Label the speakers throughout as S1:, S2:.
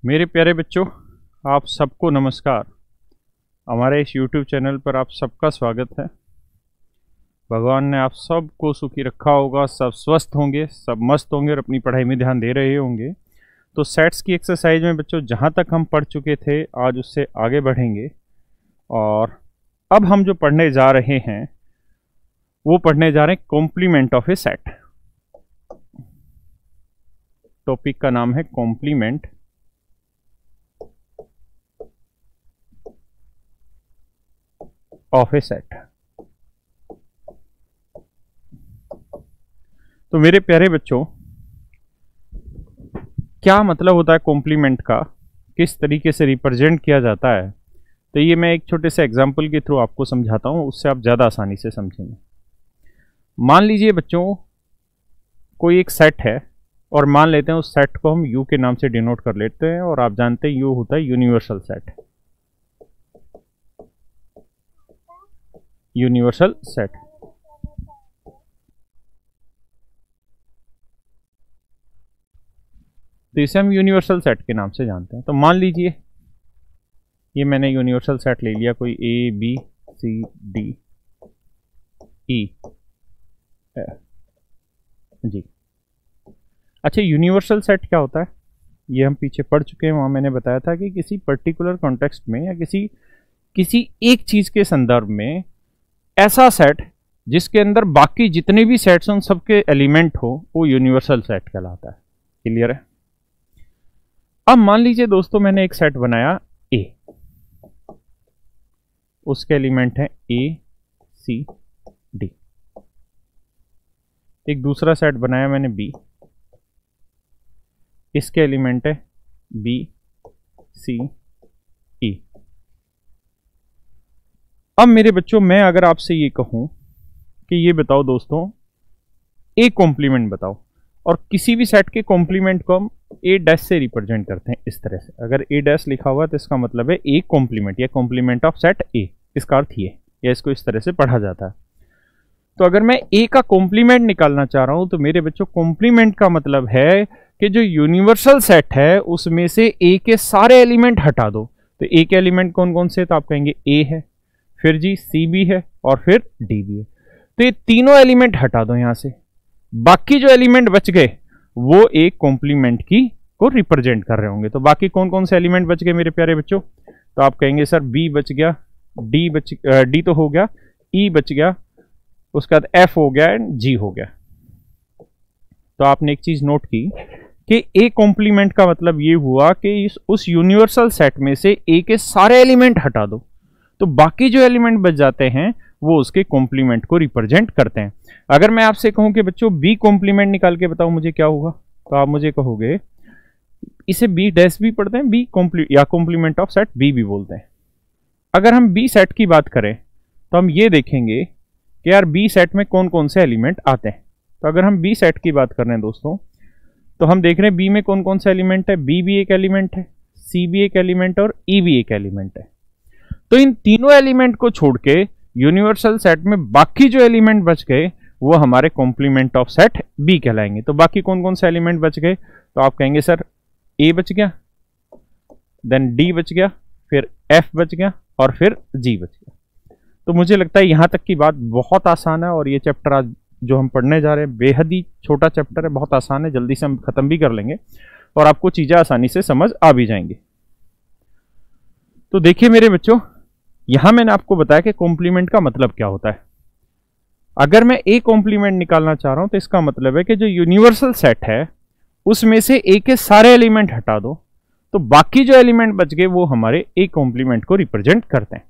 S1: मेरे प्यारे बच्चों, आप सबको नमस्कार। हमारे इस YouTube चैनल पर आप सबका स्वागत है। भगवान ने आप सबको सुखी रखा होगा, सब स्वस्थ होंगे, सब मस्त होंगे और अपनी पढ़ाई में ध्यान दे रहे होंगे। तो सेट्स की एक्सरसाइज में बच्चों जहाँ तक हम पढ़ चुके थे आज उससे आगे बढ़ेंगे। और अब हम जो पढ़ने जा रहे हैं वो पढ़ने जा रहे हैं complement of a set. Topic का नाम है कॉम्प्लीमेंट ऑफ ए सेट। तो मेरे प्यारे बच्चों, क्या मतलब होता है कॉम्प्लीमेंट का, किस तरीके से रिप्रेजेंट किया जाता है, तो ये मैं एक छोटे से एग्जांपल के थ्रू आपको समझाता हूं, उससे आप ज़्यादा आसानी से समझेंगे। मान लीजिए बच्चों कोई एक सेट है और मान लेते हैं उस सेट को हम यू के नाम से डिनोट कर लेते हैं, और आप जानते हैं यू होता है यूनिवर्सल सेट। यूनिवर्सल सेट तो इसे हम यूनिवर्सल सेट के नाम से जानते हैं। तो मान लीजिए ये मैंने यूनिवर्सल सेट ले लिया, कोई ए बी सी डी ई जी। अच्छा, यूनिवर्सल सेट क्या होता है ये हम पीछे पढ़ चुके हैं। वहां मैंने बताया था कि किसी पर्टिकुलर कॉन्टेक्स्ट में या किसी एक चीज के संदर्भ में ऐसा सेट जिसके अंदर बाकी जितने भी सेट्स उन सबके एलिमेंट हो वो यूनिवर्सल सेट कहलाता है। क्लियर है? अब मान लीजिए दोस्तों मैंने एक सेट बनाया ए, उसके एलिमेंट है ए सी डी। एक दूसरा सेट बनाया मैंने बी, इसके एलिमेंट है बी सी ई। अब मेरे बच्चों मैं अगर आपसे ये कहूं कि ये बताओ दोस्तों एक कॉम्प्लीमेंट बताओ, और किसी भी सेट के कॉम्प्लीमेंट को हम ए डैश से रिप्रेजेंट करते हैं इस तरह से। अगर ए डैश लिखा हुआ तो इसका मतलब है ए कॉम्प्लीमेंट या कॉम्प्लीमेंट ऑफ सेट ए, इसका अर्थ ये, या इसको इस तरह से पढ़ा जाता है। तो अगर मैं ए का कॉम्प्लीमेंट निकालना चाह रहा हूं तो मेरे बच्चों कॉम्प्लीमेंट का मतलब है कि जो यूनिवर्सल सेट है उसमें से ए के सारे एलिमेंट हटा दो। तो ए के एलिमेंट कौन कौन से? तो आप कहेंगे ए है, फिर जी सी भी है और फिर डी भी है। तो ये तीनों एलिमेंट हटा दो यहां से, बाकी जो एलिमेंट बच गए वो एक कॉम्प्लीमेंट की को रिप्रेजेंट कर रहे होंगे। तो बाकी कौन कौन से एलिमेंट बच गए मेरे प्यारे बच्चों? तो आप कहेंगे सर बी बच गया, डी तो हो गया, ई बच गया, उसके बाद एफ हो गया एंड जी हो गया। तो आपने एक चीज नोट की कि ए कॉम्प्लीमेंट का मतलब ये हुआ कि उस यूनिवर्सल सेट में से ए के सारे एलिमेंट हटा दो, तो बाकी जो एलिमेंट बच जाते हैं वो उसके कॉम्प्लीमेंट को रिप्रेजेंट करते हैं। अगर मैं आपसे कहूं कि बच्चों बी कॉम्प्लीमेंट निकाल के बताओ मुझे क्या होगा, तो आप मुझे कहोगे इसे बी डैश भी पढ़ते हैं, बी या कॉम्प्लीमेंट ऑफ सेट बी भी बोलते हैं। अगर हम बी सेट की बात करें तो हम ये देखेंगे कि यार बी सेट में कौन कौन से एलिमेंट आते हैं। तो अगर हम बी सेट की बात कर रहे हैं दोस्तों, तो हम देख रहे हैं बी में कौन कौन से एलिमेंट है। बी भी एक एलिमेंट है, सी भी एक एलिमेंट है और ई भी एक एलिमेंट है। तो इन तीनों एलिमेंट को छोड़ के यूनिवर्सल सेट में बाकी जो एलिमेंट बच गए वो हमारे कॉम्प्लीमेंट ऑफ सेट बी कहलाएंगे। तो बाकी कौन कौन से एलिमेंट बच गए? तो आप कहेंगे सर ए बच गया, देन डी बच गया, फिर एफ बच गया और फिर जी बच गया। तो मुझे लगता है यहां तक की बात बहुत आसान है, और ये चैप्टर आज जो हम पढ़ने जा रहे हैं बेहद ही छोटा चैप्टर है, बहुत आसान है, जल्दी से हम खत्म भी कर लेंगे और आपको चीजें आसानी से समझ आ भी जाएंगी। तो देखिए मेरे बच्चों, यहां मैंने आपको बताया कि कॉम्प्लीमेंट का मतलब क्या होता है। अगर मैं ए कॉम्प्लीमेंट निकालना चाह रहा हूं तो इसका मतलब है कि जो यूनिवर्सल सेट है उसमें से ए के सारे एलिमेंट हटा दो, तो बाकी जो एलिमेंट बच गए वो हमारे ए कॉम्प्लीमेंट को रिप्रेजेंट करते हैं।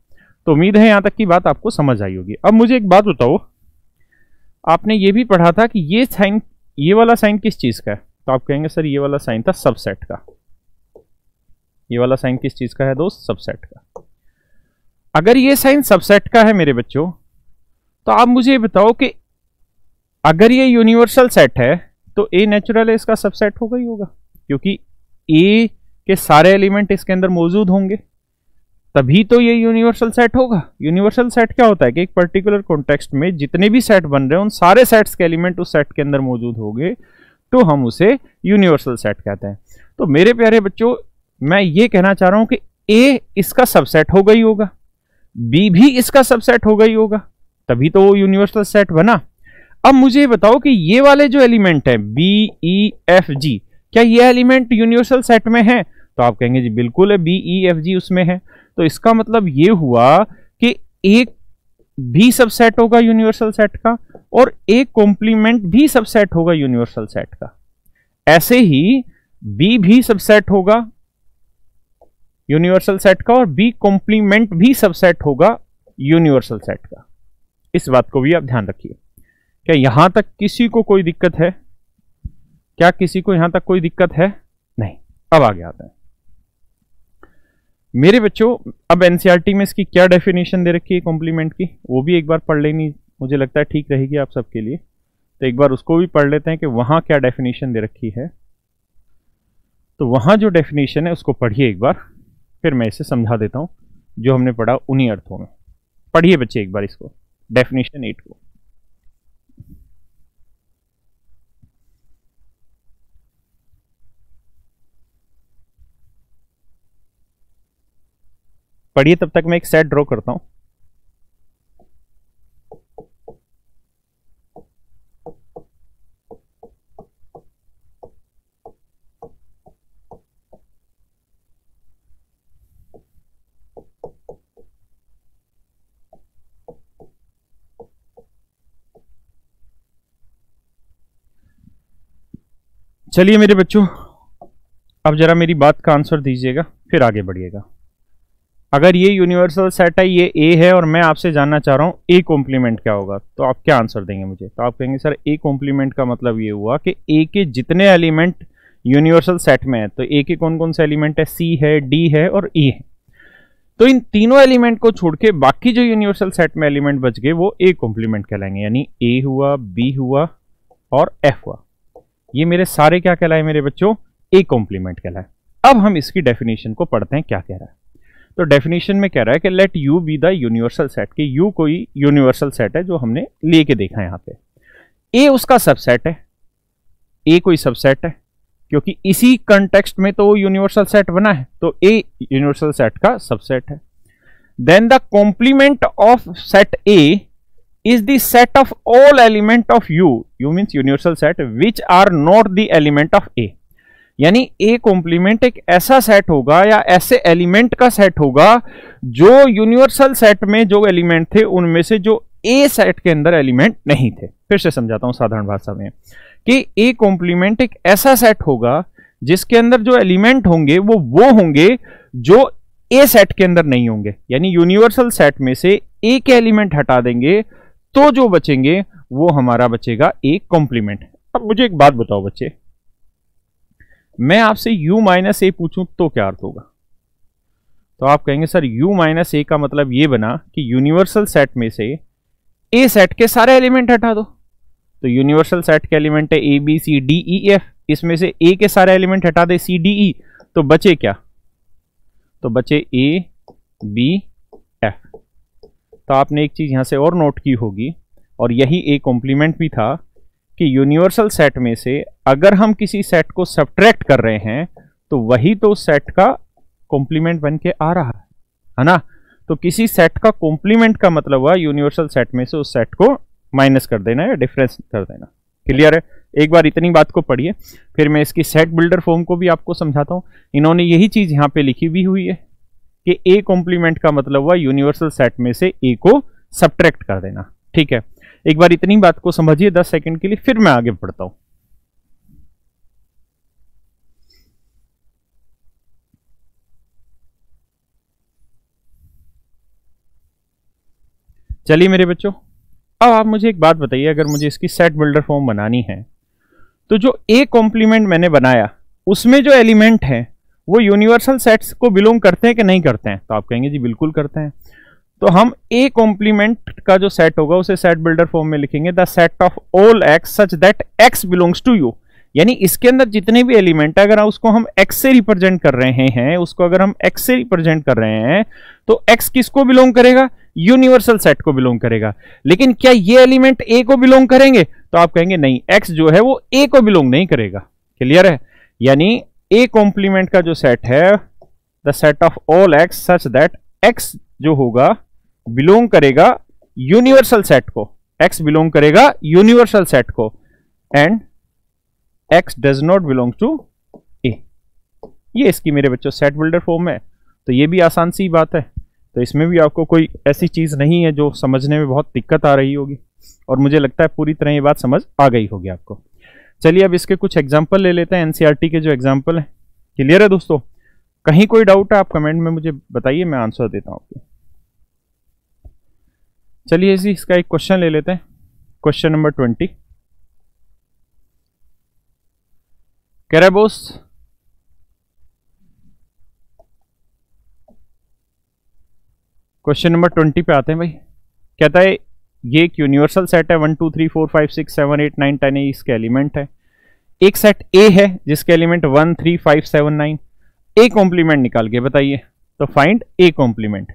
S1: तो उम्मीद है यहां तक की बात आपको समझ आई होगी। अब मुझे एक बात बताओ, आपने ये भी पढ़ा था कि ये वाला साइन किस चीज का है? तो आप कहेंगे सर ये वाला साइन था सबसेट का। ये वाला साइन किस चीज का है दोस्त? सबसेट का। अगर ये साइन सबसेट का है मेरे बच्चों, तो आप मुझे बताओ कि अगर ये यूनिवर्सल सेट है तो ए नेचुरल है, इसका सबसेट होगा ही होगा, क्योंकि ए के सारे एलिमेंट इसके अंदर मौजूद होंगे, तभी तो ये यूनिवर्सल सेट होगा। यूनिवर्सल सेट क्या होता है कि एक पर्टिकुलर कॉन्टेक्स्ट में जितने भी सेट बन रहे हैं उन सारे सेट्स के एलिमेंट उस सेट के अंदर मौजूद होंगे, तो हम उसे यूनिवर्सल सेट कहते हैं। तो मेरे प्यारे बच्चों, मैं ये कहना चाह रहा हूं कि ए इसका सबसेट होगा ही होगा, बी भी इसका सबसेट होगा ही होगा, तभी तो वो यूनिवर्सल सेट बना। अब मुझे बताओ कि ये वाले जो एलिमेंट है बी ई एफ जी, क्या ये एलिमेंट यूनिवर्सल सेट में है? तो आप कहेंगे जी बिल्कुल है, बी ई एफ जी उसमें है। तो इसका मतलब ये हुआ कि एक भी सबसेट होगा यूनिवर्सल सेट का और एक कॉम्प्लीमेंट भी सबसेट होगा यूनिवर्सल सेट का। ऐसे ही बी भी सबसेट होगा यूनिवर्सल सेट का और बी कॉम्प्लीमेंट भी सबसेट होगा यूनिवर्सल सेट का। इस बात को भी आप ध्यान रखिए। क्या यहां तक किसी को कोई दिक्कत है? क्या किसी को यहां तक कोई दिक्कत है? नहीं। अब आगे आते हैं मेरे बच्चों। अब एनसीईआरटी में इसकी क्या डेफिनेशन दे रखी है कॉम्प्लीमेंट की, वो भी एक बार पढ़ लेनी मुझे लगता है ठीक रहेगी आप सबके लिए। तो एक बार उसको भी पढ़ लेते हैं कि वहां क्या डेफिनेशन दे रखी है। तो वहां जो डेफिनेशन है उसको पढ़िए एक बार, फिर मैं इसे समझा देता हूं जो हमने पढ़ा उन्हीं अर्थों में। पढ़िए बच्चे एक बार इसको, डेफिनेशन 8 को। पढ़िए, तब तक मैं एक सेट ड्रॉ करता हूं। चलिए मेरे बच्चों, अब जरा मेरी बात का आंसर दीजिएगा, फिर आगे बढ़िएगा। अगर ये यूनिवर्सल सेट है, ये ए है, और मैं आपसे जानना चाह रहा हूं ए कॉम्प्लीमेंट क्या होगा, तो आप क्या आंसर देंगे मुझे? तो आप कहेंगे सर ए कॉम्प्लीमेंट का मतलब ये हुआ कि ए के जितने एलिमेंट यूनिवर्सल सेट में है, तो ए के कौन कौन से एलिमेंट है? सी है, डी है और ई है। तो इन तीनों एलिमेंट को छोड़ के बाकी जो यूनिवर्सल सेट में एलिमेंट बच गए वो ए कॉम्प्लीमेंट कहलाएंगे, यानी ए हुआ, बी हुआ और एफ हुआ। ये मेरे सारे क्या कहलाए मेरे बच्चों? ए कॉम्प्लीमेंट कहलाए। अब हम इसकी डेफिनेशन को पढ़ते हैं क्या कह रहा है। तो डेफिनेशन में कह रहा है कि let you be the universal set, कि यू कोई यूनिवर्सल सेट है जो हमने लेके देखा है यहाँ पे। ए उसका सबसेट है, ए कोई सबसेट है, क्योंकि इसी कंटेक्स्ट में तो यूनिवर्सल सेट बना है, तो ए यूनिवर्सल सेट का सबसेट है। Then the complement of set A is the set of all element of U means universal set which are not the element of A। यानी A complement एक ऐसा set होगा या ऐसे element का set होगा जो यूनिवर्सल सेट में जो एलिमेंट थे उनमें से जो A सेट के अंदर एलिमेंट नहीं थे। फिर से समझाता हूं साधारण भाषा में कि A कॉम्प्लीमेंट एक ऐसा सेट होगा जिसके अंदर जो एलिमेंट होंगे वो होंगे जो A सेट के अंदर नहीं होंगे। यानी यूनिवर्सल सेट में से A के एलिमेंट हटा देंगे तो जो बचेंगे वो हमारा बचेगा ए कॉम्प्लीमेंट। अब मुझे एक बात बताओ बच्चे, मैं आपसे u माइनस ए पूछूं तो क्या अर्थ होगा? तो आप कहेंगे सर u माइनस ए का मतलब ये बना कि यूनिवर्सल सेट में से ए सेट के सारे एलिमेंट हटा दो। तो यूनिवर्सल सेट के एलिमेंट है A B C D E F, इसमें से ए के सारे एलिमेंट हटा दे सी डी ई, तो बचे क्या? तो बचे ए बी एफ। तो आपने एक चीज यहां से और नोट की होगी, और यही एक कॉम्प्लीमेंट भी था, कि यूनिवर्सल सेट में से अगर हम किसी सेट को सब्ट्रैक्ट कर रहे हैं तो वही तो सेट का कॉम्प्लीमेंट बन के आ रहा है ना। तो किसी सेट का कॉम्प्लीमेंट का मतलब हुआ यूनिवर्सल सेट में से उस सेट को माइनस कर देना या डिफरेंस कर देना। क्लियर है? एक बार इतनी बात को पढ़िए, फिर मैं इसकी सेट बिल्डर फॉर्म को भी आपको समझाता हूं। इन्होंने यही चीज यहां पे लिखी भी हुई है कि ए कॉम्प्लीमेंट का मतलब हुआ यूनिवर्सल सेट में से ए को सब्ट्रैक्ट कर देना। ठीक है, एक बार इतनी बात को समझिए 10 सेकंड के लिए, फिर मैं आगे बढ़ता हूं। चलिए मेरे बच्चों, अब आप मुझे एक बात बताइए, अगर मुझे इसकी सेट बिल्डर फॉर्म बनानी है तो जो ए कॉम्प्लीमेंट मैंने बनाया उसमें जो एलिमेंट है वो यूनिवर्सल सेट्स को बिलोंग करते हैं कि नहीं करते हैं? तो आप कहेंगे जी बिल्कुल करते हैं। तो हम ए कॉम्प्लीमेंट का जो सेट होगा उसे सेट बिल्डर फॉर्म में लिखेंगे, the set of all x such that x belongs to U. यानी इसके अंदर जितने भी एलिमेंट है, अगर उसको हम एक्स से रिप्रेजेंट कर रहे हैं, उसको अगर हम एक्स से रिप्रेजेंट कर रहे हैं तो एक्स किसको बिलोंग करेगा? यूनिवर्सल सेट को बिलोंग करेगा। लेकिन क्या ये एलिमेंट ए को बिलोंग करेंगे? तो आप कहेंगे नहीं, एक्स जो है वो ए को बिलोंग नहीं करेगा। क्लियर है? यानी ए कॉम्प्लीमेंट का जो सेट है the set of all x such that X जो होगा बिलोंग करेगा यूनिवर्सल सेट को, एक्स बिलोंग करेगा यूनिवर्सल सेट को, and X does not belong to A. ये इसकी मेरे बच्चों सेट बिल्डर फॉर्म है। तो ये भी आसान सी बात है, तो इसमें भी आपको कोई ऐसी चीज नहीं है जो समझने में बहुत दिक्कत आ रही होगी, और मुझे लगता है पूरी तरह ये बात समझ आ गई होगी आपको। चलिए अब इसके कुछ एग्जाम्पल ले लेते हैं, एनसीईआरटी के जो एग्जाम्पल है। क्लियर है दोस्तों? कहीं कोई डाउट है आप कमेंट में मुझे बताइए, मैं आंसर देता हूं आपको। चलिए इसी इसका एक क्वेश्चन ले लेते हैं, क्वेश्चन नंबर 20। कह रहा है बोस, क्वेश्चन नंबर 20 पे आते हैं भाई। कहता है ये एक यूनिवर्सल सेट है, 1 2 3 4 5 6 7 8 9 10 इसके एलिमेंट है। एक सेट ए है जिसके एलिमेंट 1 3 5 7 9। ए कॉम्प्लीमेंट निकाल के बताइए, तो फाइंड ए कॉम्प्लीमेंट।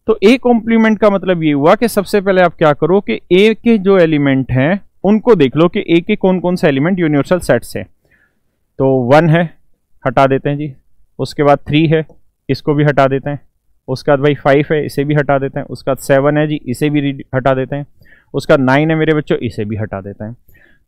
S1: तो ए कॉम्प्लीमेंट का मतलब ये हुआ कि सबसे पहले आप क्या करो कि ए के जो एलिमेंट हैं उनको देख लो कि ए के कौन कौन से एलिमेंट यूनिवर्सल सेट से। तो 1 है, हटा देते हैं जी। उसके बाद 3 है, इसको भी हटा देते हैं। उसके बाद भाई 5 है, इसे भी हटा देते हैं। उसके बाद 7 है जी, इसे भी हटा देते हैं। उसके बाद 9 है मेरे बच्चों, इसे भी हटा देते हैं।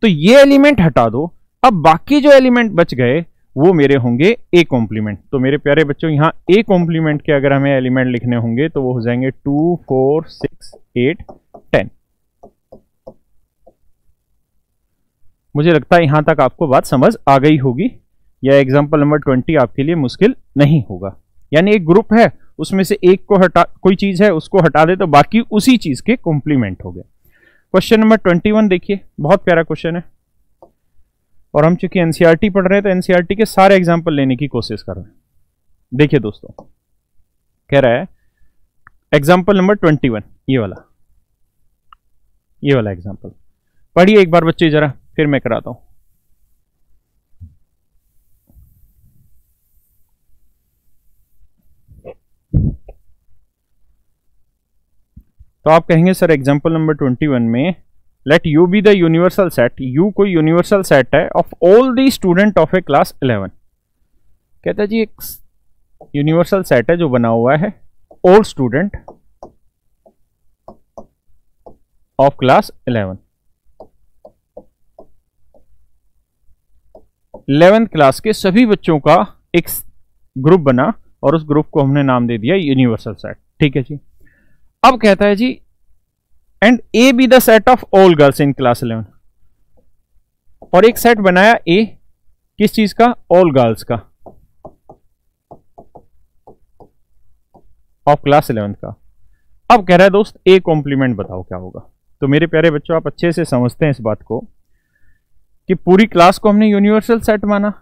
S1: तो ये एलिमेंट हटा दो। अब बाकी जो एलिमेंट बच गए वो मेरे होंगे ए कॉम्प्लीमेंट। तो मेरे प्यारे बच्चों यहाँ ए कॉम्प्लीमेंट के अगर हमें एलिमेंट लिखने होंगे तो वो हो जाएंगे 2 4 6 8 10। मुझे लगता है यहां तक आपको बात समझ आ गई होगी, या एग्जांपल नंबर 20 आपके लिए मुश्किल नहीं होगा। यानी एक ग्रुप है, उसमें से एक को हटा, कोई चीज है उसको हटा दे तो बाकी उसी चीज के कॉम्प्लीमेंट हो गए। क्वेश्चन नंबर 21 देखिए, बहुत प्यारा क्वेश्चन है, और हम चूंकि एनसीईआरटी पढ़ रहे हैं तो एनसीईआरटी के सारे एग्जाम्पल लेने की कोशिश कर रहे हैं। देखिए दोस्तों, कह रहा है एग्जाम्पल नंबर 21, ये वाला एग्जाम्पल पढ़िए एक बार बच्चे जरा, फिर मैं कराता हूं। तो आप कहेंगे सर एग्जाम्पल नंबर 21 में let you be the universal set, you कोई यूनिवर्सल सेट है of all the student of A class 11। कहता है जी एक यूनिवर्सल सेट है जो बना हुआ है all student of class 11th class के सभी बच्चों का एक ग्रुप बना, और उस ग्रुप को हमने नाम दे दिया यूनिवर्सल सेट। ठीक है जी। अब कहता है जी and A B the set of all girls in class 11, और एक सेट बनाया ए किस चीज का, ऑल गर्ल्स का ऑफ क्लास 11th का। अब कह रहा है दोस्त ए कॉम्प्लीमेंट बताओ क्या होगा। तो मेरे प्यारे बच्चों आप अच्छे से समझते हैं इस बात को कि पूरी क्लास को हमने यूनिवर्सल सेट माना,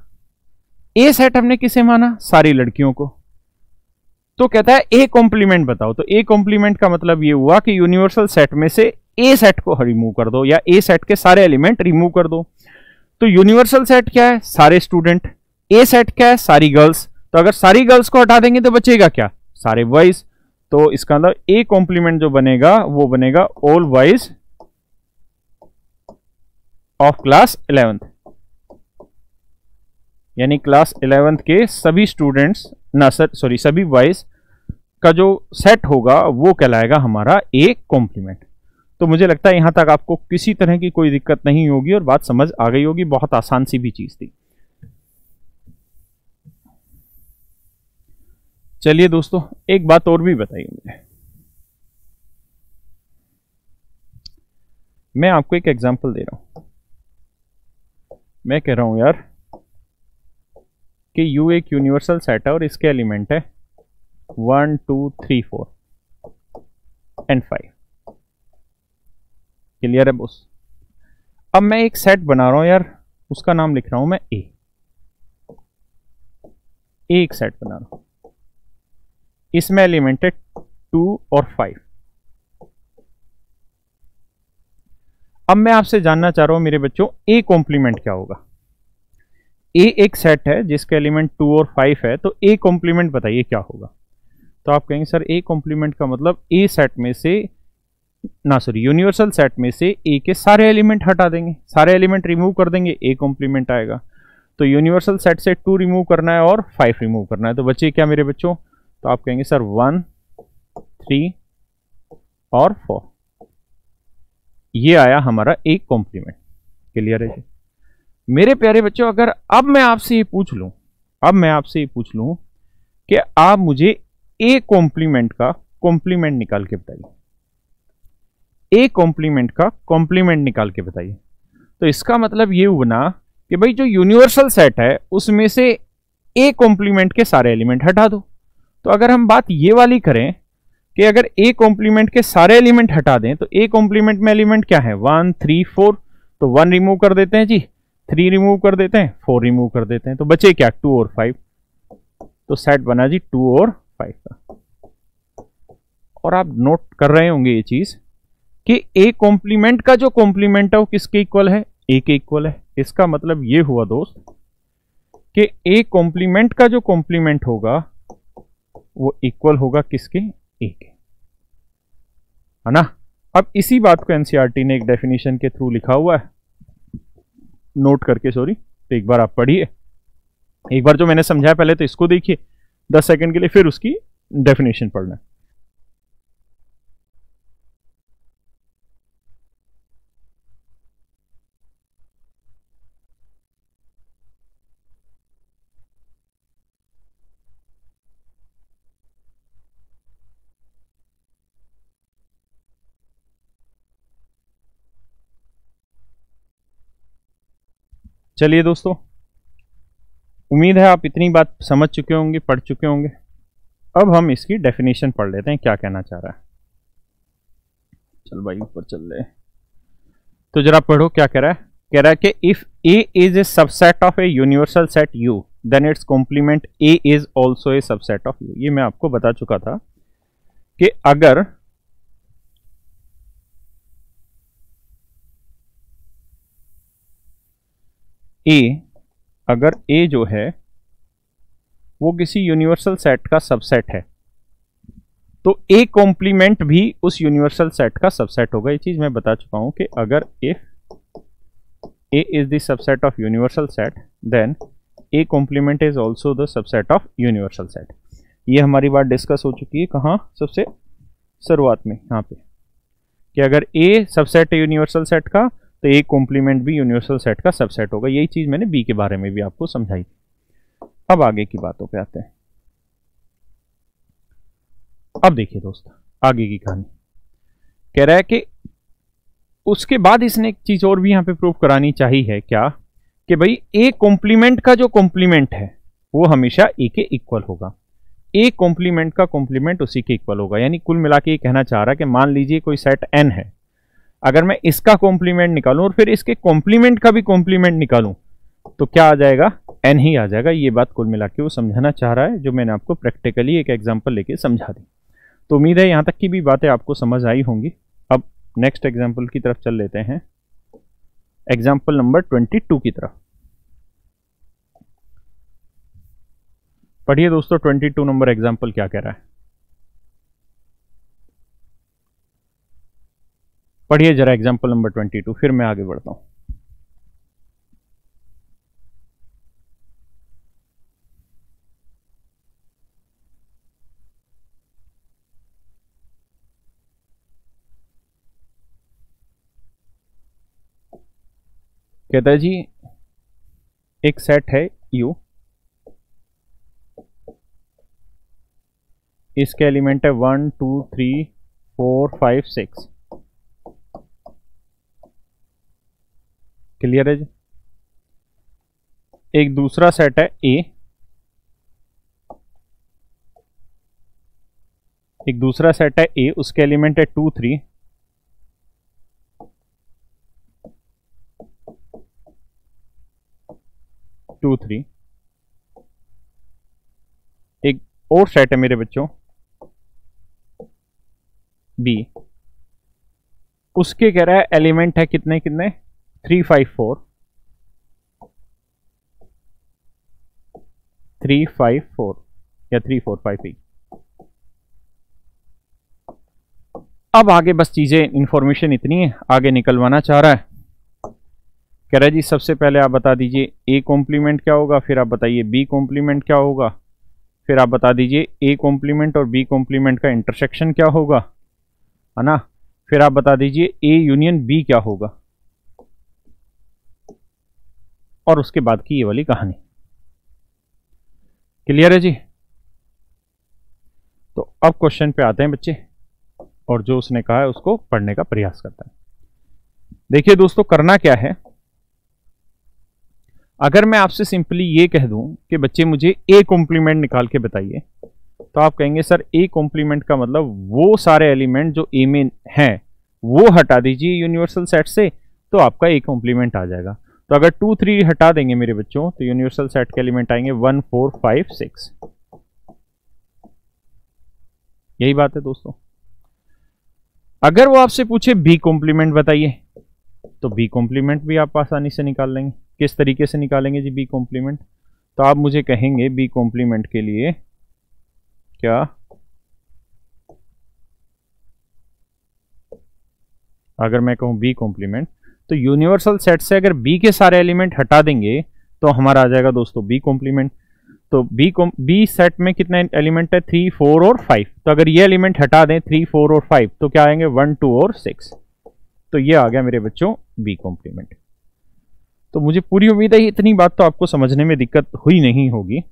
S1: ए सेट हमने किसे माना, सारी लड़कियों को। तो कहता है ए कॉम्प्लीमेंट बताओ। तो ए कॉम्प्लीमेंट का मतलब ये हुआ कि यूनिवर्सल सेट में से ए सेट को रिमूव कर दो, या ए सेट के सारे एलिमेंट रिमूव कर दो। तो यूनिवर्सल सेट क्या है, सारे स्टूडेंट। ए सेट क्या है, सारी गर्ल्स। तो अगर सारी गर्ल्स को हटा देंगे तो बचेगा क्या, सारे बॉयज। तो इसका मतलब ए कॉम्प्लीमेंट जो बनेगा वो बनेगा all boys of class 11th, यानी क्लास 11th के सभी स्टूडेंट्स सॉरी सभी बॉयज का जो सेट होगा वो कहलाएगा हमारा ए कॉम्प्लीमेंट। तो मुझे लगता है यहां तक आपको किसी तरह की कोई दिक्कत नहीं होगी और बात समझ आ गई होगी। बहुत आसान सी भी चीज थी। चलिए दोस्तों एक बात और भी बताइए मुझे। मैं आपको एक एग्जांपल दे रहा हूं। मैं कह रहा हूं यार कि U एक यूनिवर्सल सेट है और इसके एलिमेंट है 1 2 3 4 एंड 5। क्लियर है बॉस? अब मैं एक सेट बना रहा हूं यार, उसका नाम लिख रहा हूं मैं ए। एक सेट बना रहा हूं, इसमें एलिमेंट है 2 और 5। अब मैं आपसे जानना चाह रहा हूं मेरे बच्चों ए कॉम्प्लीमेंट क्या होगा। ए एक सेट है जिसके एलिमेंट 2 और 5 है, तो ए कॉम्प्लीमेंट बताइए क्या होगा। तो आप कहेंगे सर ए कॉम्प्लीमेंट का मतलब ए सेट में से यूनिवर्सल सेट में से ए के सारे एलिमेंट हटा देंगे, सारे एलिमेंट रिमूव कर देंगे, ए कॉम्प्लीमेंट आएगा। तो यूनिवर्सल सेट से 2 रिमूव करना है और 5 रिमूव करना है, तो बचे क्या मेरे बच्चों? तो आप कहेंगे सर 1, 3 और 4। ये आया हमारा एक कॉम्प्लीमेंट। क्लियर है जी मेरे प्यारे बच्चों? अगर अब मैं आपसे ये पूछ लूं कि आप मुझे ए कॉम्प्लीमेंट का कॉम्प्लीमेंट निकाल के बताइए, ए कॉम्प्लीमेंट का कॉम्प्लीमेंट निकाल के बताइए, तो इसका मतलब ये हुआ कि भाई जो यूनिवर्सल सेट है उसमें से ए कॉम्प्लीमेंट के सारे एलिमेंट हटा दो। तो अगर हम बात ये वाली करें कि अगर ए कॉम्प्लीमेंट के सारे एलिमेंट हटा दें, तो ए कॉम्प्लीमेंट में एलिमेंट क्या है? 1, 3, 4, तो 1 रिमूव कर देते हैं जी, 3 रिमूव कर देते हैं, 4 रिमूव कर देते हैं, तो बचे क्या? 2 और 5। तो सेट बना जी 2 और 5 का। और आप नोट कर रहे होंगे ये चीज कि ए कॉम्प्लीमेंट का जो कॉम्प्लीमेंट है वो किसके इक्वल है? ए के इक्वल है। इसका मतलब ये हुआ दोस्त कि ए कॉम्प्लीमेंट का जो कॉम्प्लीमेंट होगा वो इक्वल होगा किसके? ए के, है ना? अब इसी बात को एनसीईआरटी ने एक डेफिनेशन के थ्रू लिखा हुआ है, नोट करके, सॉरी, तो एक बार आप पढ़िए। एक बार जो मैंने समझाया पहले तो इसको देखिए 10 सेकंड के लिए, फिर उसकी डेफिनेशन पढ़ना है। चलिए दोस्तों, उम्मीद है आप इतनी बात समझ चुके होंगे, पढ़ चुके होंगे। अब हम इसकी डेफिनेशन पढ़ लेते हैं, क्या कहना चाह रहा है। चल भाई ऊपर चल रहे, तो जरा पढ़ो क्या कह रहा है। कह रहा है कि if A is a subset of a universal set U then its complement A is also a subset of U. ये मैं आपको बता चुका था कि अगर ए जो है वो किसी यूनिवर्सल सेट का सबसेट है, तो ए कॉम्प्लीमेंट भी उस यूनिवर्सल सेट का सबसेट होगा। ये चीज मैं बता चुका हूं कि अगर if A is the subset of universal set then A complement is also the subset of universal set. ये हमारी बात डिस्कस हो चुकी है कहाँ? सबसे शुरुआत में, यहाँ पे, कि अगर ए सबसेट है यूनिवर्सल सेट का तो ए कॉम्प्लीमेंट भी यूनिवर्सल सेट का सबसेट होगा। यही चीज मैंने बी के बारे में भी आपको समझाई। अब आगे की बातों पे आते हैं। अब देखिए दोस्त, आगे की कहानी कह रहा है कि उसके बाद इसने एक चीज और भी यहां पे प्रूव करानी चाहिए है, क्या? कि भाई ए कॉम्प्लीमेंट का जो कॉम्प्लीमेंट है वो हमेशा ए के इक्वल होगा। ए कॉम्प्लीमेंट का कॉम्प्लीमेंट उसी के इक्वल होगा। यानी कुल मिला के ये कहना चाह रहा है कि मान लीजिए कोई सेट एन है, अगर मैं इसका कॉम्प्लीमेंट निकालूं और फिर इसके कॉम्प्लीमेंट का भी कॉम्प्लीमेंट निकालूं तो क्या आ जाएगा? एन ही आ जाएगा। ये बात कुल मिला के वो समझाना चाह रहा है, जो मैंने आपको प्रैक्टिकली एक एग्जांपल लेके समझा दी। तो उम्मीद है यहां तक की भी बातें आपको समझ आई होंगी। अब नेक्स्ट एग्जांपल की तरफ चल लेते हैं, एग्जांपल नंबर 22 की तरफ। पढ़िए दोस्तों 22 नंबर एग्जांपल क्या कह रहा है, पढ़िए जरा एग्जांपल नंबर 22, फिर मैं आगे बढ़ता हूं। कहता है जी एक सेट है U, इसके एलिमेंट है 1, 2, 3, 4, 5, 6। क्लियर है जी? एक दूसरा सेट है A, एक दूसरा सेट है A, उसके एलिमेंट है 2, 3, 2, 3। एक और सेट है मेरे बच्चों B, उसके कह रहा है एलिमेंट है कितने कितने? 3, 5, 4, 3, 5, 4 या 3, 4, 5, 8। अब आगे बस चीजें इंफॉर्मेशन इतनी है, आगे निकलवाना चाह रहा है कह रहा है जी सबसे पहले आप बता दीजिए ए कॉम्प्लीमेंट क्या होगा, फिर आप बताइए बी कॉम्प्लीमेंट क्या होगा, फिर आप बता दीजिए ए कॉम्प्लीमेंट और बी कॉम्प्लीमेंट का इंटरसेक्शन क्या होगा, है ना, फिर आप बता दीजिए ए यूनियन बी क्या होगा, और उसके बाद की ये वाली कहानी। क्लियर है जी? तो अब क्वेश्चन पे आते हैं बच्चे, और जो उसने कहा है उसको पढ़ने का प्रयास करता है। देखिए दोस्तों, करना क्या है, अगर मैं आपसे सिंपली ये कह दूं कि बच्चे मुझे ए कॉम्प्लीमेंट निकाल के बताइए, तो आप कहेंगे सर ए कॉम्प्लीमेंट का मतलब वो सारे एलिमेंट जो ए में हैं वो हटा दीजिए यूनिवर्सल सेट से, तो आपका ए कॉम्प्लीमेंट आ जाएगा। तो अगर 2 3 हटा देंगे मेरे बच्चों, तो यूनिवर्सल सेट के एलिमेंट आएंगे 1 4 5 6। यही बात है दोस्तों। अगर वो आपसे पूछे बी कॉम्प्लीमेंट बताइए, तो बी कॉम्प्लीमेंट भी आप आसानी से निकाल लेंगे। किस तरीके से निकालेंगे जी बी कॉम्प्लीमेंट? तो आप मुझे कहेंगे बी कॉम्प्लीमेंट के लिए क्या, अगर मैं कहूं बी कॉम्प्लीमेंट, तो यूनिवर्सल सेट से अगर बी के सारे एलिमेंट हटा देंगे तो हमारा आ जाएगा दोस्तों बी कॉम्प्लीमेंट। तो बी सेट में कितने एलिमेंट है, 3 4 और 5। तो अगर ये एलिमेंट हटा दें 3 4 और 5 तो क्या आएंगे 1 2 और 6। तो ये आ गया मेरे बच्चों बी कॉम्प्लीमेंट। तो मुझे पूरी उम्मीद है इतनी बात तो आपको समझने में दिक्कत हुई नहीं होगी।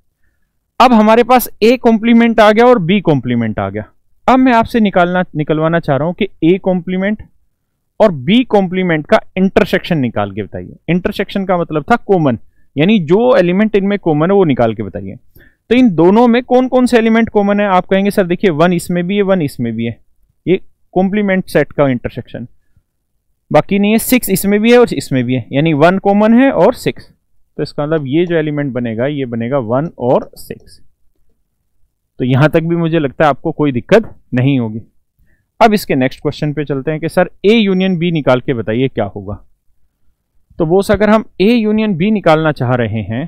S1: अब हमारे पास ए कॉम्प्लीमेंट आ गया और बी कॉम्प्लीमेंट आ गया। अब मैं आपसे निकलवाना चाह रहा हूं कि ए कॉम्प्लीमेंट और बी कॉम्प्लीमेंट का इंटरसेक्शन निकाल के बताइए। इंटरसेक्शन का मतलब था कॉमन, यानी जो एलिमेंट इनमें कॉमन है वो निकाल के बताइए। तो इन दोनों में कौन कौन से एलिमेंट कॉमन है? आप कहेंगे सर देखिए 1 इसमें भी है 1 इसमें भी है, ये कॉम्प्लीमेंट सेट का इंटरसेक्शन। बाकी नहीं है, 6 इसमें भी है और इसमें भी है, यानी 1 कॉमन है और 6। तो इसका मतलब ये जो एलिमेंट बनेगा ये बनेगा 1 और 6। तो यहां तक भी मुझे लगता है आपको कोई दिक्कत नहीं होगी। अब इसके नेक्स्ट क्वेश्चन पे चलते हैं कि सर ए यूनियन बी निकाल के बताइए क्या होगा। तो बोस अगर हम ए यूनियन बी निकालना चाह रहे हैं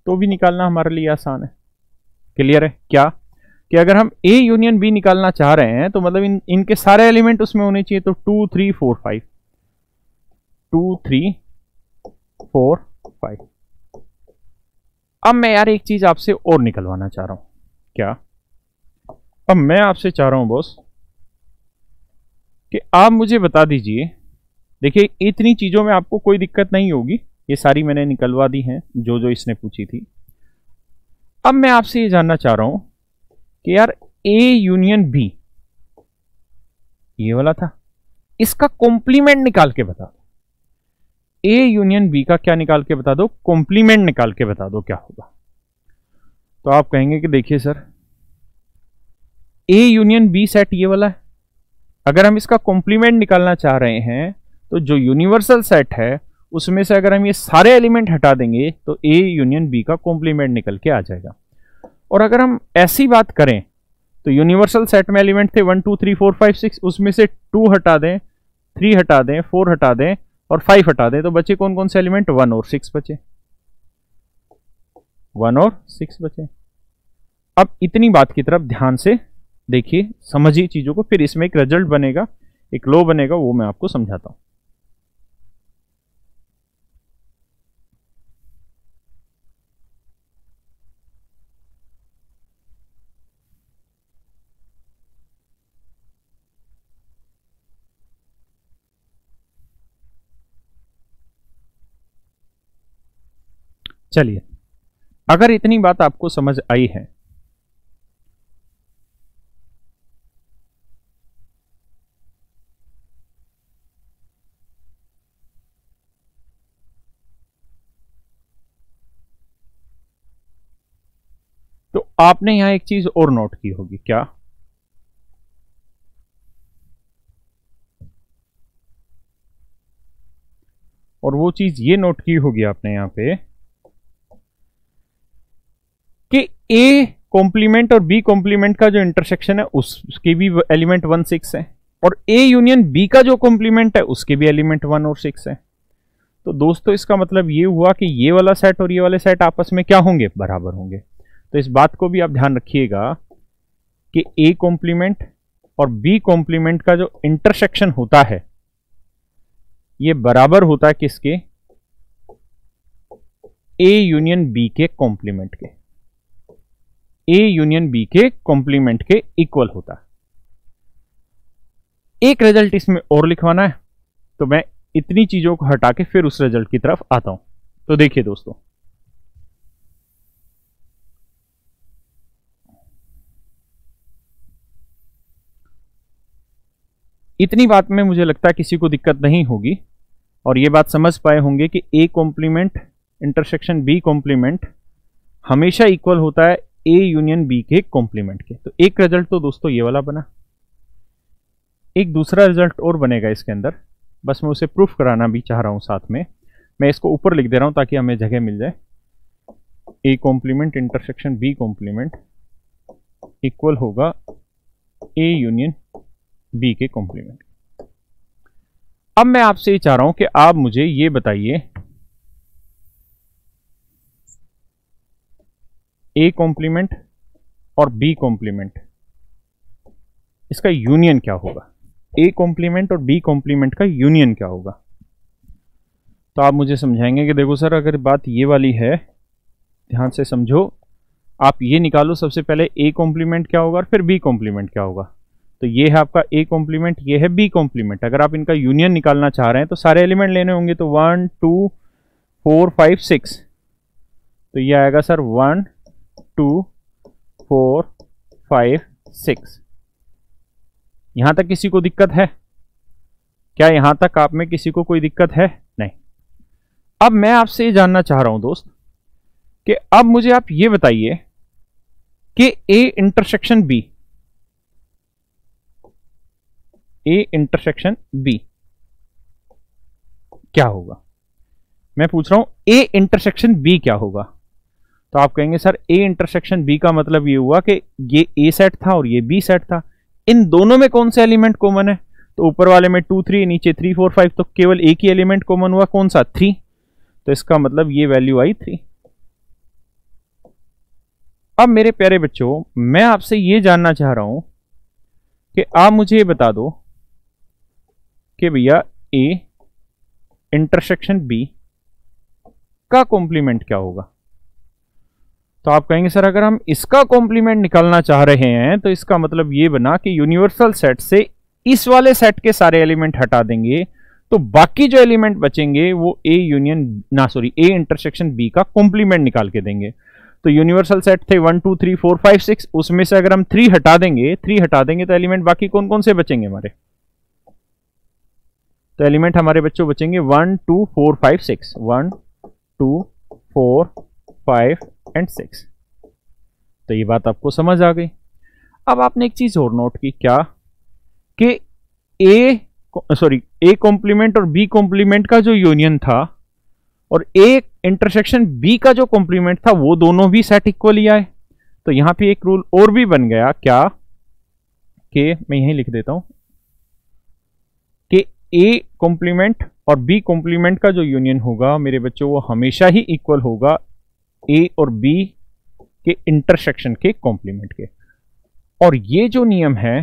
S1: तो भी निकालना हमारे लिए आसान है। क्लियर है क्या? कि अगर हम ए यूनियन बी निकालना चाह रहे हैं तो मतलब इनके सारे एलिमेंट उसमें होने चाहिए। तो 2 3 4 5, 2 3 4 5। अब मैं यार एक चीज आपसे और निकलवाना चाह रहा हूं। क्या? अब मैं आपसे चाह रहा हूं बॉस कि आप मुझे बता दीजिए, देखिए इतनी चीजों में आपको कोई दिक्कत नहीं होगी, ये सारी मैंने निकलवा दी हैं जो जो इसने पूछी थी। अब मैं आपसे ये जानना चाह रहा हूं कि यार ए यूनियन बी ये वाला था, इसका कॉम्प्लीमेंट निकाल के बता दो। ए यूनियन बी का क्या निकाल के बता दो? कॉम्प्लीमेंट निकाल के बता दो क्या होगा। तो आप कहेंगे कि देखिए sir A union B set ये वाला है, अगर हम इसका कॉम्प्लीमेंट निकालना चाह रहे हैं तो जो यूनिवर्सल सेट है उसमें से अगर हम ये सारे एलिमेंट हटा देंगे तो ए यूनियन बी का कॉम्प्लीमेंट निकल के आ जाएगा। और अगर हम ऐसी बात करें तो यूनिवर्सल सेट में एलिमेंट थे 1 2 3 4 5 6, उसमें से 2 हटा दें, 3 हटा दें, 4 हटा दें और 5 हटा दें, तो बचे कौन कौन से एलिमेंट? 1 और 6 बचे। 1 और 6 बचे। अब इतनी बात की तरफ ध्यान से देखिए, समझिए चीजों को, फिर इसमें एक रिजल्ट बनेगा, एक लॉ बनेगा, वो मैं आपको समझाता हूं। चलिए, अगर इतनी बात आपको समझ आई है तो आपने यहां एक चीज और नोट की होगी। क्या? और वो चीज ये नोट की होगी आपने यहां पे कि ए कॉम्प्लीमेंट और बी कॉम्प्लीमेंट का जो इंटरसेक्शन है उसके भी एलिमेंट 1 6 है, और ए यूनियन बी का जो कॉम्प्लीमेंट है उसके भी एलिमेंट 1 और 6 है। तो दोस्तों इसका मतलब ये हुआ कि ये वाला सेट और ये वाले सेट आपस में क्या होंगे? बराबर होंगे। तो इस बात को भी आप ध्यान रखिएगा कि ए कॉम्प्लीमेंट और बी कॉम्प्लीमेंट का जो इंटरसेक्शन होता है ये बराबर होता है किसके? ए यूनियन बी के कॉम्प्लीमेंट के। ए यूनियन बी के कॉम्प्लीमेंट के इक्वल होता है। एक रिजल्ट इसमें और लिखवाना है, तो मैं इतनी चीजों को हटा के फिर उस रिजल्ट की तरफ आता हूं। तो देखिए दोस्तों, इतनी बात में मुझे लगता है किसी को दिक्कत नहीं होगी और ये बात समझ पाए होंगे कि A complement intersection B complement हमेशा इक्वल होता है ए यूनियन बी के कॉम्प्लीमेंट के। तो एक रिजल्ट तो दोस्तों ये वाला बना, एक दूसरा रिजल्ट और बनेगा इसके अंदर, बस मैं उसे प्रूफ कराना भी चाह रहा हूं साथ में। मैं इसको ऊपर लिख दे रहा हूं ताकि हमें जगह मिल जाए। A complement intersection B complement equal होगा ए यूनियन बी के कॉम्प्लीमेंट। अब मैं आपसे ये चाह रहा हूं कि आप मुझे ये बताइए ए कॉम्प्लीमेंट और बी कॉम्प्लीमेंट इसका यूनियन क्या होगा? ए कॉम्प्लीमेंट और बी कॉम्प्लीमेंट का यूनियन क्या होगा? तो आप मुझे समझाएंगे कि देखो सर, अगर बात ये वाली है, ध्यान से समझो, आप ये निकालो सबसे पहले ए कॉम्प्लीमेंट क्या होगा और फिर बी कॉम्प्लीमेंट क्या होगा। तो ये है आपका ए कॉम्प्लीमेंट, ये है बी कॉम्प्लीमेंट। अगर आप इनका यूनियन निकालना चाह रहे हैं तो सारे एलिमेंट लेने होंगे, तो 1 2 4 5 6, तो ये आएगा सर 1 2 4 5 6। यहां तक किसी को दिक्कत है क्या? यहां तक आप में किसी को कोई दिक्कत है? नहीं। अब मैं आपसे ये जानना चाह रहा हूं दोस्त कि अब मुझे आप ये बताइए कि A intersection B, A intersection B क्या होगा? मैं पूछ रहा हूं ए इंटरसेक्शन बी क्या होगा। तो आप कहेंगे सर ए इंटरसेक्शन बी का मतलब ये हुआ कि ये ए सेट था और ये बी सेट था, इन दोनों में कौन सा एलिमेंट कॉमन है? तो ऊपर वाले में 2 3, नीचे 3 4 5, तो केवल एक ही एलिमेंट कॉमन हुआ, कौन सा? 3। तो इसका मतलब ये वैल्यू आई 3। अब मेरे प्यारे बच्चों, मैं आपसे ये जानना चाह रहा हूं कि आप मुझे ये बता दो कि भैया ए इंटरसेक्शन बी का कॉम्प्लीमेंट क्या होगा। तो आप कहेंगे सर अगर हम इसका कॉम्प्लीमेंट निकालना चाह रहे हैं तो इसका मतलब ये बना कि यूनिवर्सल सेट से इस वाले सेट के सारे एलिमेंट हटा देंगे, तो बाकी जो एलिमेंट बचेंगे वो ए इंटरसेक्शन बी का कॉम्प्लीमेंट निकाल के देंगे। तो यूनिवर्सल सेट थे 1 2 3 4 5 6, उसमें से अगर हम 3 हटा देंगे तो एलिमेंट बाकी कौन कौन से बचेंगे हमारे? तो एलिमेंट हमारे बच्चों बचेंगे 1 2 4 5 6, 1 2 4 5 एंड 6। तो ये बात आपको समझ आ गई। अब आपने एक चीज और नोट की, क्या कि ए कॉम्प्लीमेंट और बी कॉम्प्लीमेंट का जो यूनियन था और ए इंटरसेक्शन बी का जो कॉम्प्लीमेंट था वो दोनों भी सेट इक्वल ही आए। तो यहां पे एक रूल और भी बन गया, क्या कि मैं यहीं लिख देता हूं कि ए कॉम्प्लीमेंट और बी कॉम्प्लीमेंट का जो यूनियन होगा मेरे बच्चों वो हमेशा ही इक्वल होगा ए और बी के इंटरसेक्शन के कॉम्प्लीमेंट के। और ये जो नियम है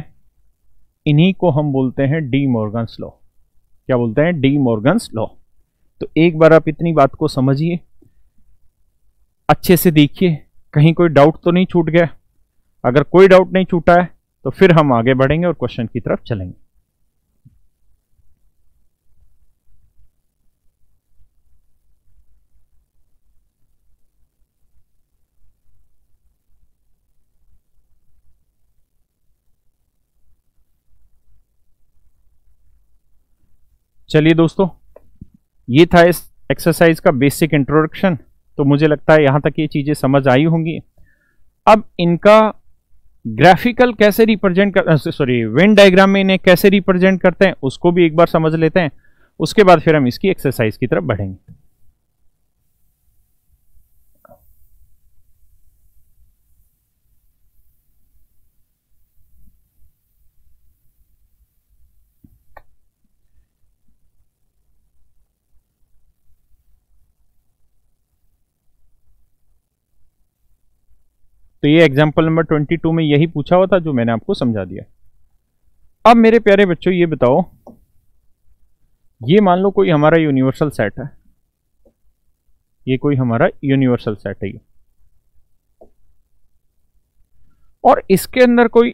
S1: इन्हीं को हम बोलते हैं डी मॉर्गन्स लॉ। क्या बोलते हैं? D Morgan's law. तो एक बार आप इतनी बात को समझिए, अच्छे से देखिए, कहीं कोई डाउट तो नहीं छूट गया। अगर कोई डाउट नहीं छूटा है तो फिर हम आगे बढ़ेंगे और क्वेश्चन की तरफ चलेंगे। चलिए दोस्तों, ये था इस एक्सरसाइज का बेसिक इंट्रोडक्शन। तो मुझे लगता है यहां तक ये चीजें समझ आई होंगी। अब इनका ग्राफिकल कैसे रिप्रेजेंट वेन डायग्राम में इन्हें कैसे रिप्रेजेंट करते हैं उसको भी एक बार समझ लेते हैं, उसके बाद फिर हम इसकी एक्सरसाइज की तरफ बढ़ेंगे। तो ये एग्जाम्पल नंबर 22 में यही पूछा हुआ था जो मैंने आपको समझा दिया। अब मेरे प्यारे बच्चों ये बताओ ये मान लो कोई हमारा यूनिवर्सल सेट है, ये कोई हमारा यूनिवर्सल सेट है, और इसके अंदर कोई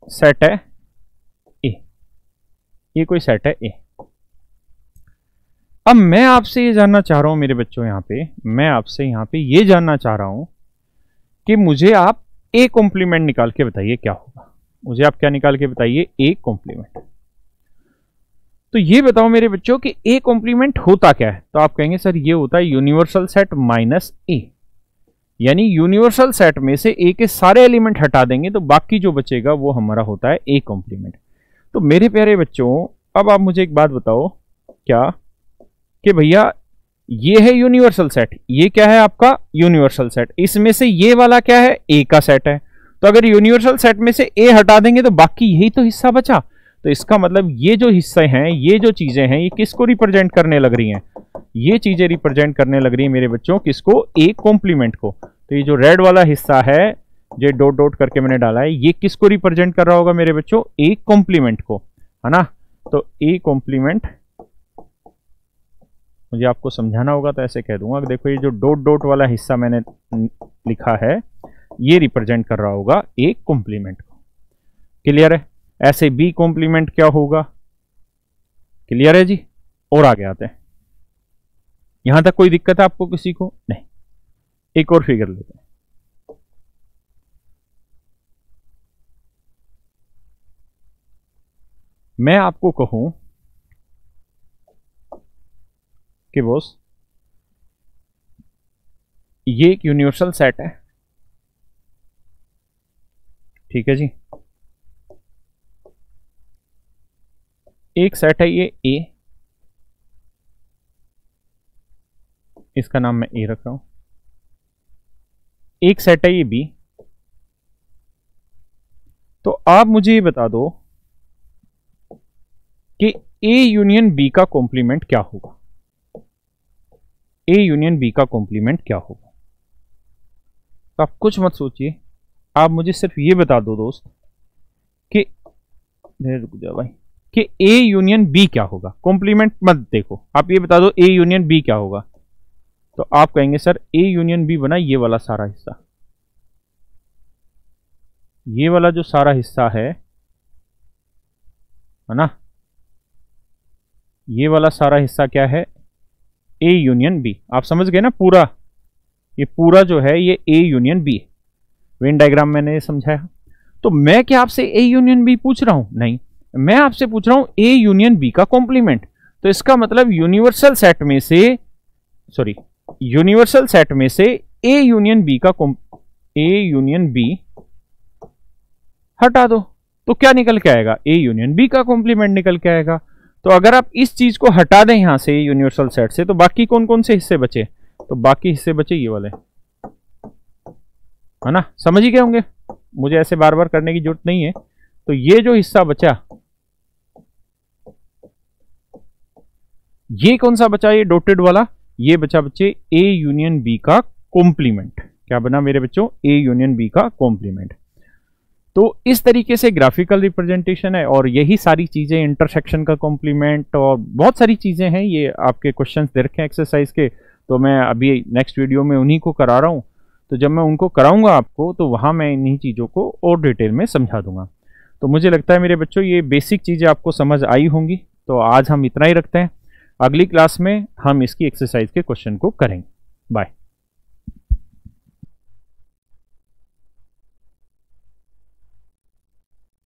S1: सेट है ए, ये कोई सेट है ए। अब मैं आपसे ये जानना चाह रहा हूं मेरे बच्चों, मैं आपसे यहां पे ये जानना चाह रहा हूं कि मुझे आप ए कॉम्प्लीमेंट निकाल के बताइए क्या होगा। मुझे आप क्या निकाल के बताइए? A complement. तो ये बताओ मेरे बच्चों कि ए कॉम्प्लीमेंट होता क्या है? तो आप कहेंगे सर ये होता है यूनिवर्सल सेट माइनस ए, यानी यूनिवर्सल सेट में से ए के सारे एलिमेंट हटा देंगे तो बाकी जो बचेगा वो हमारा होता है ए कॉम्प्लीमेंट। तो मेरे प्यारे बच्चों, अब आप मुझे एक बात बताओ क्या कि भैया ये है यूनिवर्सल सेट, ये क्या है आपका यूनिवर्सल सेट, इसमें से ये वाला क्या है? ए का सेट है। तो अगर यूनिवर्सल सेट में से ए हटा देंगे तो बाकी यही तो हिस्सा बचा। तो इसका मतलब ये जो हिस्से हैं, ये जो चीजें हैं, ये किसको रिप्रेजेंट करने लग रही हैं? ये चीजें रिप्रेजेंट करने लग रही हैं मेरे बच्चों किसको? ए कॉम्प्लीमेंट को। तो ये जो रेड वाला हिस्सा है, जो डॉट डॉट करके मैंने डाला है, ये किसको रिप्रेजेंट कर रहा होगा मेरे बच्चों? ए कॉम्प्लीमेंट को, है ना। तो ए कॉम्प्लीमेंट मुझे आपको समझाना होगा तो ऐसे कह दूंगा कि देखो ये जो डॉट डॉट वाला हिस्सा मैंने लिखा है, ये रिप्रेजेंट कर रहा होगा ए कॉम्प्लीमेंट को। क्लियर है? ऐसे बी कॉम्प्लीमेंट क्या होगा? क्लियर है जी? और आगे आते हैं। यहां तक कोई दिक्कत है आपको किसी को? नहीं। एक और फिगर लेते हैं। मैं आपको कहूं कि बॉस ये एक यूनिवर्सल सेट है, ठीक है जी। एक सेट है ये ए, इसका नाम मैं ए रख रहा हूं। एक सेट है ये बी। तो आप मुझे ये बता दो कि ए यूनियन बी का कॉम्प्लीमेंट क्या होगा? ए यूनियन बी का कॉम्प्लीमेंट क्या होगा? तो आप कुछ मत सोचिए, आप मुझे सिर्फ ये बता दो दोस्त कि रुक जाओ भाई, कि ए यूनियन बी क्या होगा। कॉम्प्लीमेंट मत देखो, आप ये बता दो ए यूनियन बी क्या होगा। तो आप कहेंगे सर ए यूनियन बी बना ये वाला सारा हिस्सा, ये वाला जो सारा हिस्सा है ना, ये वाला सारा हिस्सा क्या है? A union B. आप समझ गए ना पूरा, ये पूरा जो है ये ए यूनियन बी है। वेन डायग्राम मैंने समझाया। तो मैं क्या आपसे ए यूनियन बी पूछ रहा हूं? नहीं, मैं आपसे पूछ रहा हूं ए यूनियन बी का कॉम्प्लीमेंट। तो इसका मतलब यूनिवर्सल सेट में से, सॉरी, यूनिवर्सल सेट में से ए यूनियन बी का ए यूनियन बी हटा दो तो क्या निकल के आएगा? ए यूनियन बी का कॉम्प्लीमेंट निकल के आएगा। तो अगर आप इस चीज को हटा दें यहां से यूनिवर्सल सेट से, तो बाकी कौन कौन से हिस्से बचे? तो बाकी हिस्से बचे ये वाले, है ना। समझ ही गए होंगे, मुझे ऐसे बार बार करने की जरूरत नहीं है। तो ये जो हिस्सा बचा, ये कौन सा बचा? ये डॉटेड वाला, ये बचा बच्चे ए यूनियन बी का कॉम्प्लीमेंट। क्या बना मेरे बच्चों? ए यूनियन बी का कॉम्प्लीमेंट। तो इस तरीके से ग्राफिकल रिप्रेजेंटेशन है, और यही सारी चीजें, इंटरसेक्शन का कॉम्प्लीमेंट और बहुत सारी चीजें हैं, ये आपके क्वेश्चंस दे रखे हैं एक्सरसाइज के। तो मैं अभी नेक्स्ट वीडियो में उन्हीं को करा रहा हूं। तो जब मैं उनको कराऊंगा आपको, तो वहां मैं इन्हीं चीजों को और डिटेल में समझा दूंगा। तो मुझे लगता है मेरे बच्चों ये बेसिक चीजें आपको समझ आई होंगी। तो आज हम इतना ही रखते हैं, अगली क्लास में हम इसकी एक्सरसाइज के क्वेश्चन को करेंगे। बाय।